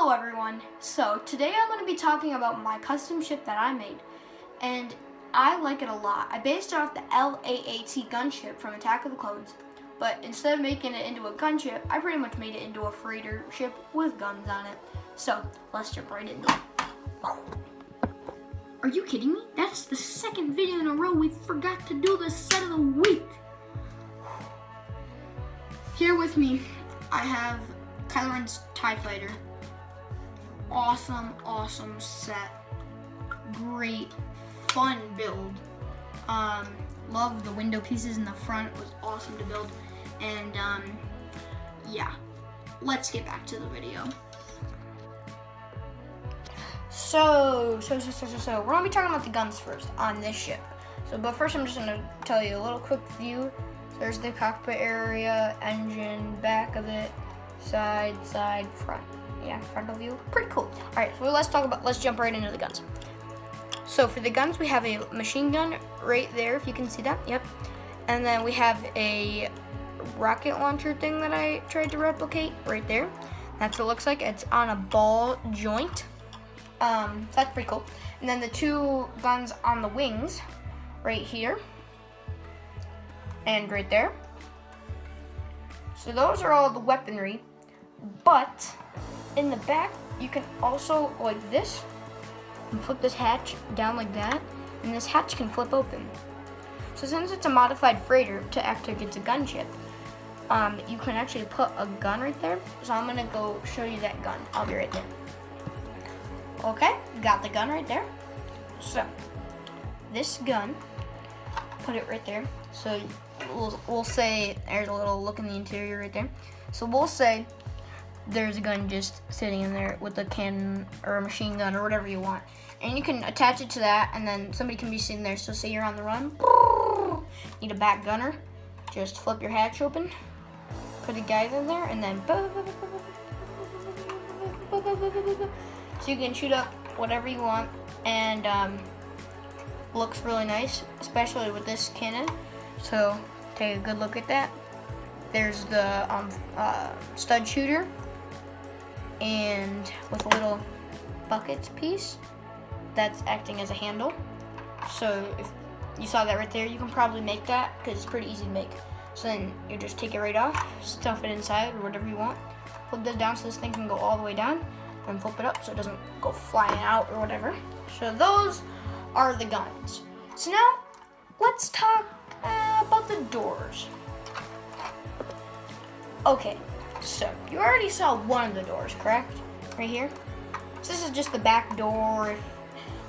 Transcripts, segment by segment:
Hello everyone. So today I'm going to be talking about my custom ship that I made, and I like it a lot. I based it off the LAAT gunship from Attack of the Clones, but instead of making it into a gunship, I pretty much made it into a freighter ship with guns on it. So let's jump right into it. Are you kidding me? That's the second video in a row we forgot to do the set of the week. Here with me, I have Kylo Ren's TIE Fighter. Awesome set. Great, fun build. Love the window pieces in the front. It was awesome to build. And yeah, let's get back to the video. So we're gonna be talking about the guns first on this ship. But first I'm just gonna tell you a little quick view. So there's the cockpit area, engine, back of it, side, front. Yeah, frontal view, pretty cool. All right, so let's jump right into the guns. So for the guns, we have a machine gun right there, if you can see that, yep. And then we have a rocket launcher thing that I tried to replicate right there. That's what it looks like. It's on a ball joint. That's pretty cool. And then the two guns on the wings, right here, and right there. So those are all the weaponry, but in the back, you can also, like this, and flip this hatch down like that, and this hatch can flip open. So since it's a modified freighter to act like it's a gunship, you can actually put a gun right there. So I'm gonna go show you that gun. I'll be right there. Okay, got the gun right there. So this gun, put it right there. So we'll say there's a little look in the interior right there. So we'll say there's a gun just sitting in there with a cannon or a machine gun or whatever you want. And you can attach it to that, and then somebody can be sitting there. So say you're on the run, need a back gunner, just flip your hatch open, put a guy in there, and then so you can shoot up whatever you want, and looks really nice, especially with this cannon. So take a good look at that. There's the stud shooter, and with a little bucket piece that's acting as a handle. So if you saw that right there, you can probably make that because it's pretty easy to make. So then you just take it right off, stuff it inside or whatever you want, flip this down so this thing can go all the way down, then flip it up so it doesn't go flying out or whatever. So those are the guns. So now let's talk about the doors. Okay, so you already saw one of the doors, correct? Right here. So this is just the back door, if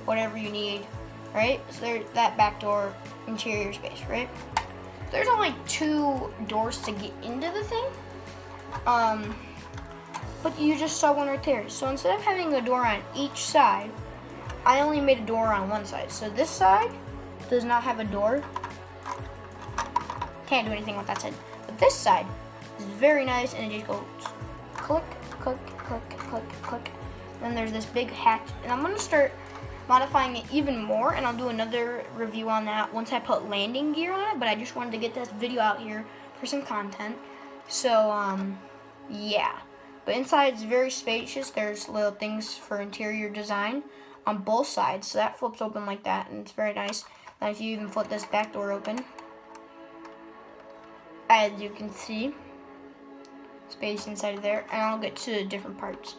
whatever you need, right? So there's that back door, interior space, right? So there's only two doors to get into the thing. But you just saw one right there. So instead of having a door on each side, I only made a door on one side. So this side does not have a door. Can't do anything with that side. But this side is very nice, and it just goes click, click, click, click, click. Then there's this big hatch, and I'm gonna start modifying it even more, and I'll do another review on that once I put landing gear on it, but I just wanted to get this video out here for some content. So, yeah. But inside it's very spacious. There's little things for interior design on both sides, so that flips open like that, and it's very nice. And if you even flip this back door open, as you can see, space inside of there, and I'll get to different parts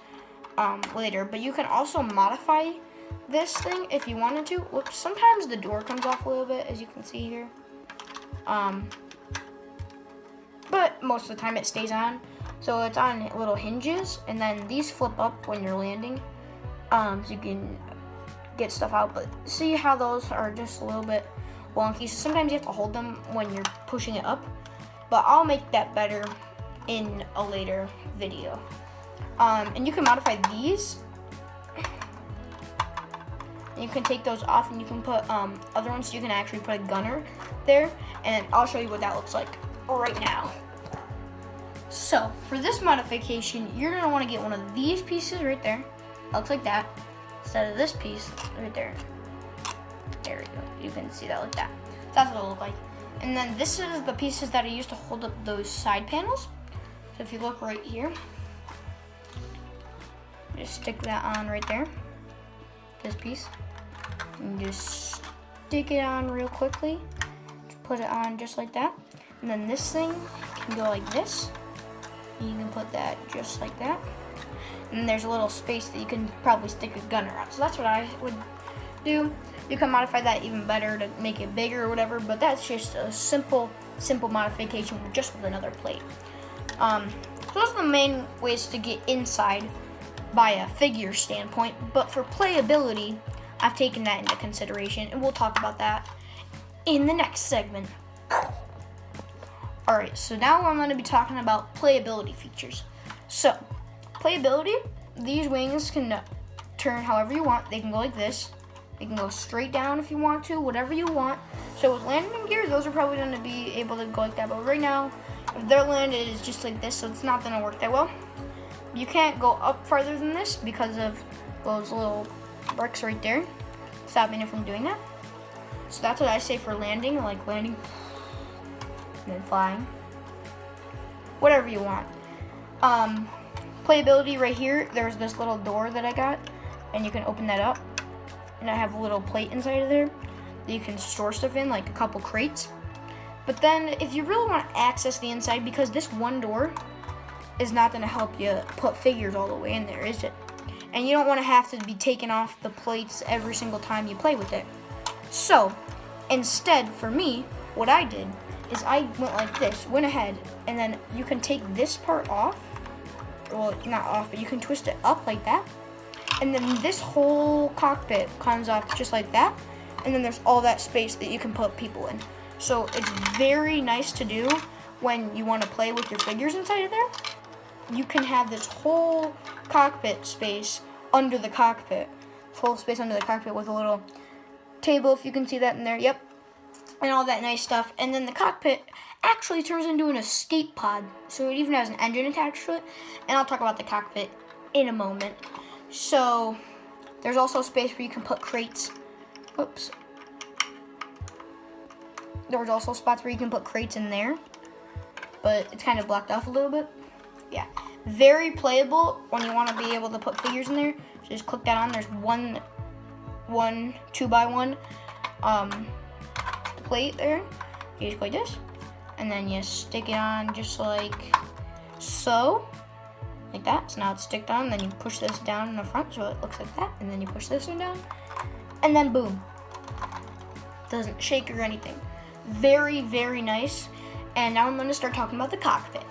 later. But you can also modify this thing if you wanted to. Whoops, sometimes the door comes off a little bit, as you can see here. But most of the time it stays on. So it's on little hinges, and then these flip up when you're landing, so you can get stuff out. But see how those are just a little bit wonky. So sometimes you have to hold them when you're pushing it up. But I'll make that better in a later video. And you can modify these. And you can take those off, and you can put other ones, so you can actually put a gunner there. And I'll show you what that looks like right now. So for this modification, you're gonna want to get one of these pieces right there. It looks like that. Instead of this piece right there. There we go. You can see that like that. That's what it'll look like. And then this is the pieces that I used to hold up those side panels. So if you look right here, just stick that on right there. This piece. And just stick it on real quickly. Just put it on just like that. And then this thing can go like this. And you can put that just like that. And there's a little space that you can probably stick a gun around. So that's what I would do. You can modify that even better to make it bigger or whatever, but that's just a simple modification just with another plate. So those are the main ways to get inside by a figure standpoint, but for playability, I've taken that into consideration, and we'll talk about that in the next segment. Alright, so now I'm going to be talking about playability features. So, playability, these wings can turn however you want. They can go like this. They can go straight down if you want to, whatever you want. So with landing gear, those are probably going to be able to go like that. But right now, if they're landed, it's just like this, so it's not going to work that well. You can't go up farther than this because of those little bricks right there, stopping it from doing that. So that's what I say for landing, like landing and then flying. Whatever you want. Playability right here, there's this little door that I got, and you can open that up. And I have a little plate inside of there that you can store stuff in, like a couple crates. But then if you really want to access the inside, because this one door is not going to help you put figures all the way in there, is it? And you don't want to have to be taking off the plates every single time you play with it. So instead, for me, what I did is I went like this, went ahead, and then you can take this part off. Well, not off, but you can twist it up like that. And then this whole cockpit comes off just like that. And then there's all that space that you can put people in. So it's very nice to do when you want to play with your figures inside of there. You can have this whole cockpit space under the cockpit. Full space under the cockpit with a little table, if you can see that in there. Yep. And all that nice stuff. And then the cockpit actually turns into an escape pod. So it even has an engine attached to it. And I'll talk about the cockpit in a moment. So there's also space where you can put crates. Oops. There's also spots where you can put crates in there, but it's kind of blocked off a little bit. Yeah, very playable when you want to be able to put figures in there. So just click that on. There's one 2x1 plate there. You just go like this, and then you stick it on just like so. Like that. So now it's sticked on, then you push this down in the front so it looks like that, and then you push this one down, and then boom. Doesn't shake or anything. Very, very nice. And now I'm going to start talking about the cockpit.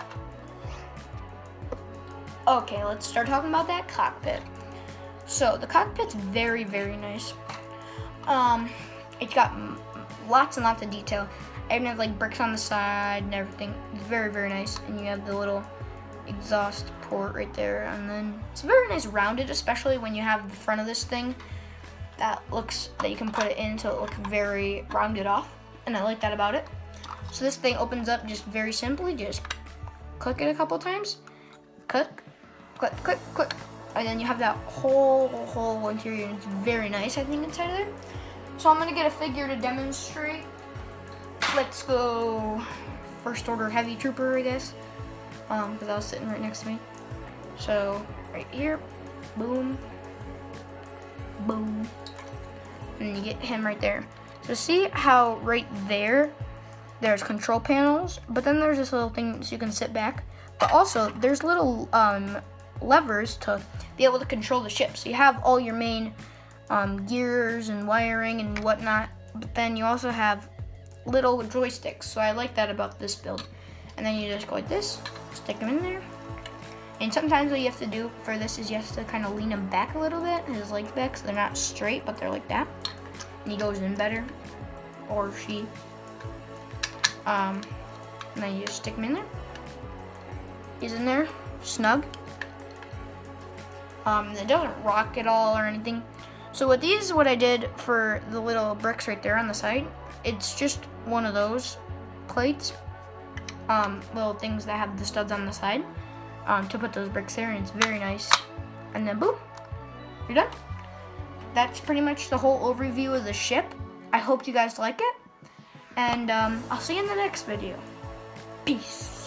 Okay, let's start talking about that cockpit. So the cockpit's very, very nice. It's got lots and lots of detail. I even have like bricks on the side and everything. It's very, very nice. And you have the little exhaust port right there, and then it's very nice rounded, especially when you have the front of this thing that you can put it in so it looks very rounded off, and I like that about it. So this thing opens up just very simply. Just click it a couple times, click, click, click, click, and then you have that whole interior, and it's very nice, I think, inside of there. So I'm gonna get a figure to demonstrate. Let's go First Order Heavy Trooper, I guess. Because I was sitting right next to me. So, right here, boom, boom, and you get him right there. So see how right there's control panels, but then there's this little thing so you can sit back. But also, there's little levers to be able to control the ship. So you have all your main gears and wiring and whatnot, but then you also have little joysticks. So I like that about this build. And then you just go like this, stick them in there. And sometimes what you have to do for this is you have to kind of lean him back a little bit, his legs back, so they're not straight, but they're like that. And he goes in better, or she. And then you just stick him in there. He's in there, snug. It doesn't rock at all or anything. So with these, what I did for the little bricks right there on the side, it's just one of those plates. Little things that have the studs on the side to put those bricks there, and it's very nice. And then boom, you're done. That's pretty much the whole overview of the ship. I hope you guys like it, and I'll see you in the next video. Peace.